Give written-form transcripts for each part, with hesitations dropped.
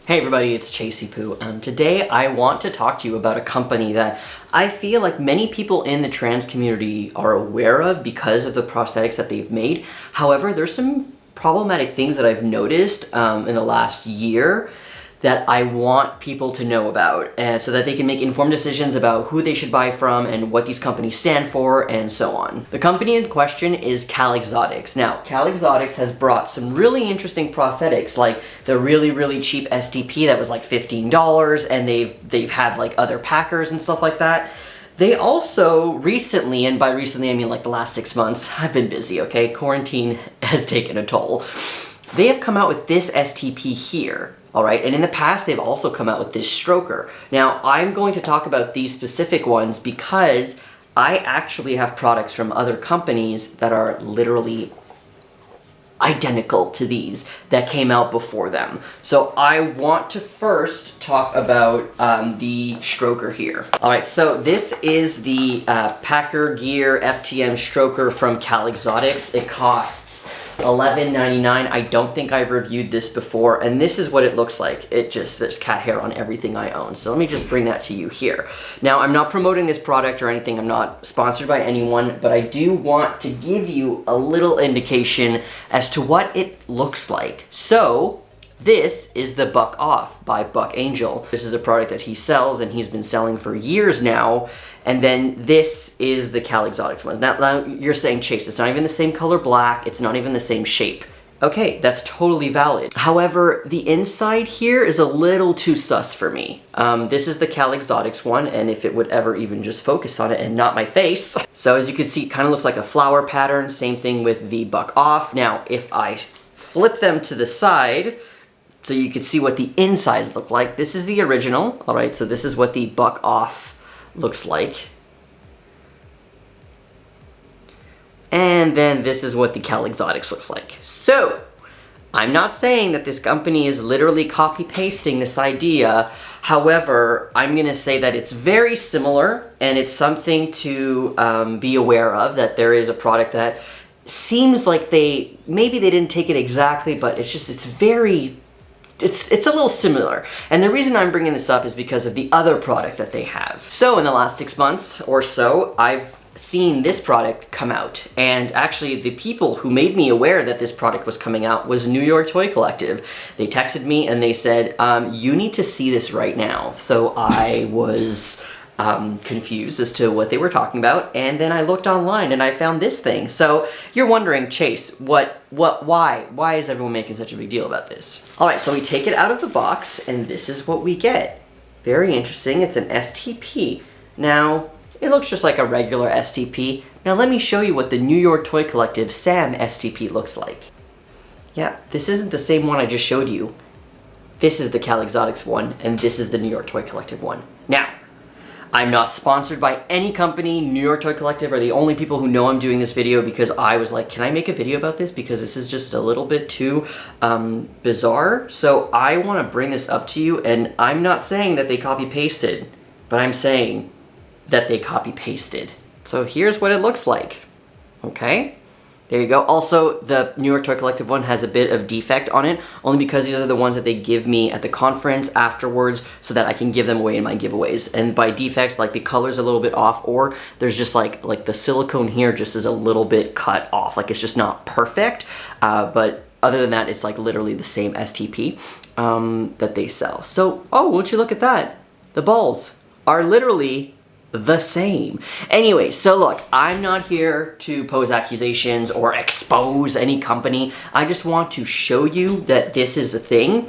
Hey everybody, it's Chasey Poo. Today I want to talk to you about a company that I feel like many people in the trans community are aware of because of the prosthetics that they've made. However, there's some problematic things that I've noticed in the last year that I want people to know about, and so that they can make informed decisions about who they should buy from and what these companies stand for and so on. The company in question is Calexotics. Now, Calexotics has brought some really interesting prosthetics, like the really cheap STP that was like $15, and they've had like other packers and stuff like that. They also recently, and by recently I mean like the last 6 months, I've been busy, okay? Quarantine has taken a toll. They have come out with this STP here. Alright, and in the past they've also come out with this stroker. Now, I'm going to talk about these specific ones because I actually have products from other companies that are literally identical to these that came out before them. So I want to first talk about the stroker here. Alright, so this is the Packer Gear FTM stroker from Calexotics. It costs $11.99. I don't think I've reviewed this before, and this is what it looks like. There's cat hair on everything I own. So let me just bring that to you here. Now, I'm not promoting this product or anything. I'm not sponsored by anyone, but I do want to give you a little indication as to what it looks like. So, this is the Buck Off by Buck Angel. This is a product that he sells and he's been selling for years now. And then this is the Calexotics one. Now you're saying, Chase, it's not even the same color black, it's not even the same shape. Okay, that's totally valid. However, the inside here is a little too sus for me. This is the Calexotics one, and if it would ever even just focus on it and not my face. So as you can see, it kind of looks like a flower pattern. Same thing with the Buck Off. Now, if I flip them to the side, so you can see what the insides look like. This is the original, all right? So this is what the Buck Off looks like. And then this is what the Calexotics looks like. So, I'm not saying that this company is literally copy-pasting this idea. However, I'm going to say that it's very similar, and it's something to be aware of, that there is a product that seems like maybe they didn't take it exactly, but it's a little similar. And the reason I'm bringing this up is because of the other product that they have. So in the last 6 months or so, I've seen this product come out. And actually, the people who made me aware that this product was coming out was New York Toy Collective. They texted me and they said, you need to see this right now. So I was confused as to what they were talking about, and then I looked online and I found this thing. So you're wondering, Chase, why is everyone making such a big deal about this? Alright, so we take it out of the box, and this is what we get. Very interesting. It's an STP. Now, it looks just like a regular STP. Now let me show you what the New York Toy Collective Sam STP looks like. Yeah, this isn't the same one I just showed you. This is the Calexotics one, and this is the New York Toy Collective one. Now, I'm not sponsored by any company. New York Toy Collective are the only people who know I'm doing this video because I was like, can I make a video about this? Because this is just a little bit too bizarre. So I want to bring this up to you, and I'm not saying that they copy-pasted, but I'm saying that they copy-pasted. So here's what it looks like. Okay? There you go. Also, the New York Toy Collective one has a bit of defect on it, only because these are the ones that they give me at the conference afterwards so that I can give them away in my giveaways. And by defects, like the color's a little bit off, or there's just like the silicone here just is a little bit cut off. Like it's just not perfect, but other than that, it's like literally the same STP that they sell. So, oh, won't you look at that? The balls are literally the same. Anyway, so look, I'm not here to pose accusations or expose any company. I just want to show you that this is a thing.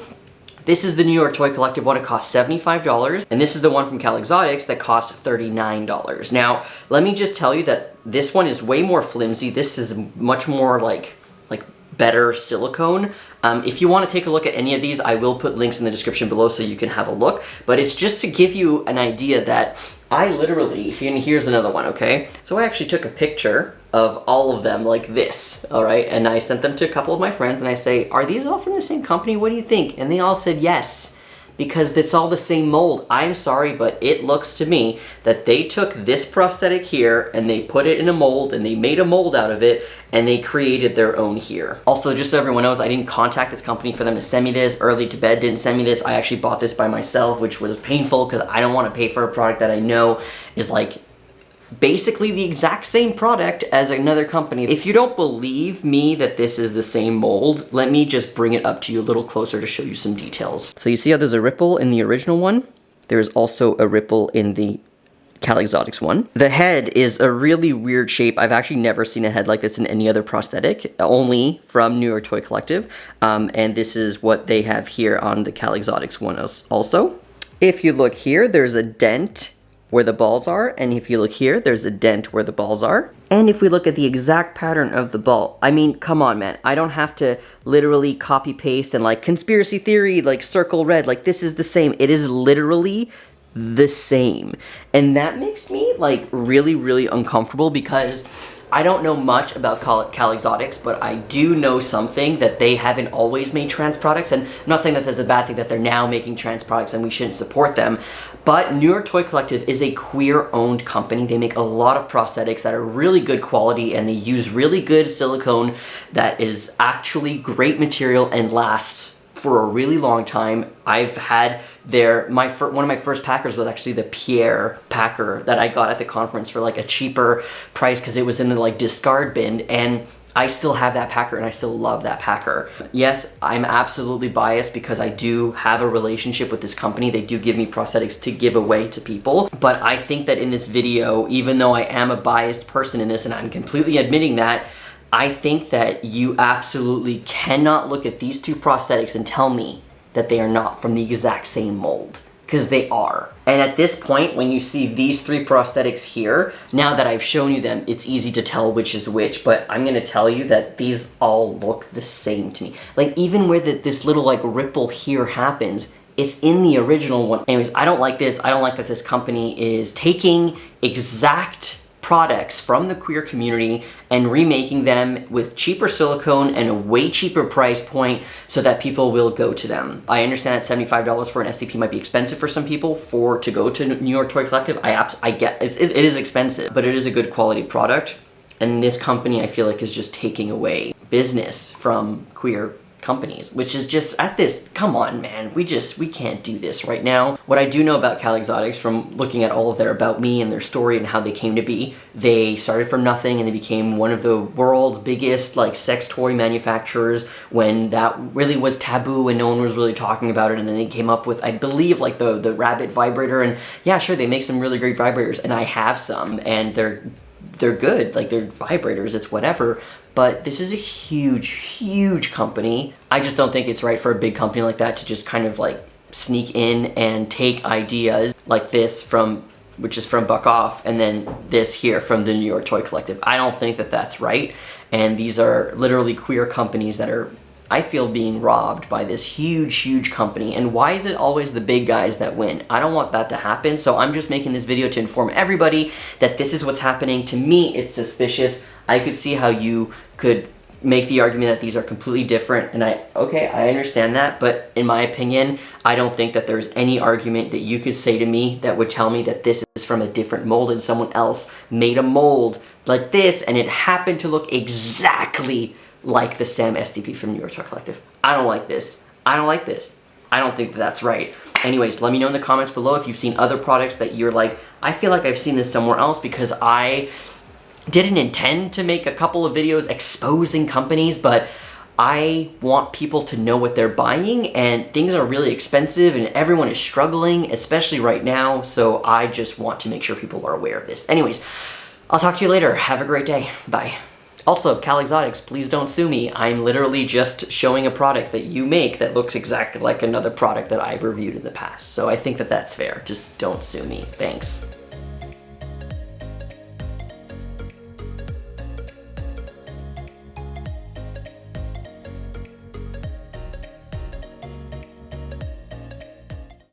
This is the New York Toy Collective one. It costs $75, and this is the one from Calexotics that cost $39. Now, let me just tell you that this one is way more flimsy. This is much more like better silicone. If you want to take a look at any of these, I will put links in the description below so you can have a look. But it's just to give you an idea that I literally, and here's another one, okay? So I actually took a picture of all of them like this, all right? And I sent them to a couple of my friends and I say, are these all from the same company? What do you think? And they all said yes. because it's all the same mold. I'm sorry, but it looks to me that they took this prosthetic here and they put it in a mold and they made a mold out of it and they created their own here. Also, just so everyone knows, I didn't contact this company for them to send me this. Early to Bed didn't send me this. I actually bought this by myself, which was painful because I don't want to pay for a product that I know is like basically the exact same product as another company. If you don't believe me that this is the same mold, let me just bring it up to you a little closer to show you some details. So you see how there's a ripple in the original one? There's also a ripple in the Calexotics one. The head is a really weird shape. I've actually never seen a head like this in any other prosthetic, only from New York Toy Collective. And this is what they have here on the Calexotics one also. If you look here, there's a dent where the balls are, and if you look here, there's a dent where the balls are. And if we look at the exact pattern of the ball, I mean, come on, man. I don't have to literally copy paste and like conspiracy theory, like circle red, like this is the same. It is literally the same. And that makes me like really, really uncomfortable because I don't know much about Calexotics, but I do know something that they haven't always made trans products. And I'm not saying that that's a bad thing that they're now making trans products and we shouldn't support them. But New York Toy Collective is a queer-owned company. They make a lot of prosthetics that are really good quality and they use really good silicone that is actually great material and lasts for a really long time. I've had one of my first packers was actually the Pierre packer that I got at the conference for like a cheaper price because it was in the like discard bin, and I still have that packer and I still love that packer. Yes, I'm absolutely biased because I do have a relationship with this company. They do give me prosthetics to give away to people. But I think that in this video, even though I am a biased person in this and I'm completely admitting that, I think that you absolutely cannot look at these two prosthetics and tell me that they are not from the exact same mold. Because they are. And at this point, when you see these three prosthetics here, now that I've shown you them, it's easy to tell which is which, but I'm gonna tell you that these all look the same to me. Like even where this little like ripple here happens, it's in the original one. Anyways, I don't like this. I don't like that this company is taking exact products from the queer community and remaking them with cheaper silicone and a way cheaper price point so that people will go to them. I understand that $75 for an STP might be expensive for some people to go to New York Toy Collective. I get it is expensive, but it is a good quality product. And this company I feel like is just taking away business from queer companies, which is just at this, come on man, we can't do this right now. What I do know about Calexotics from looking at all of their about me and their story and how they came to be, they started from nothing and they became one of the world's biggest like sex toy manufacturers when that really was taboo and no one was really talking about it, and then they came up with, I believe, like the rabbit vibrator, and yeah, sure, they make some really great vibrators and I have some and they're good, like they're vibrators, it's whatever. But this is a huge, huge company. I just don't think it's right for a big company like that to just kind of like sneak in and take ideas like this which is from Buck Off, and then this here from the New York Toy Collective. I don't think that that's right. And these are literally queer companies that are, I feel, being robbed by this huge, huge company. And why is it always the big guys that win? I don't want that to happen. So I'm just making this video to inform everybody that this is what's happening. To me, it's suspicious. I could see how you could make the argument that these are completely different, and I understand that, but in my opinion, I don't think that there's any argument that you could say to me that would tell me that this is from a different mold and someone else made a mold like this and it happened to look exactly like the Sam STP from New York Toy Collective. I don't like this. I don't like this. I don't think that that's right. Anyways, let me know in the comments below if you've seen other products that you're like, I feel like I've seen this somewhere else, because I didn't intend to make a couple of videos exposing companies, but I want people to know what they're buying, and things are really expensive and everyone is struggling, especially right now, so I just want to make sure people are aware of this. Anyways, I'll talk to you later. Have a great day. Bye. Also, Calexotics, please don't sue me. I'm literally just showing a product that you make that looks exactly like another product that I've reviewed in the past, so I think that that's fair. Just don't sue me. Thanks.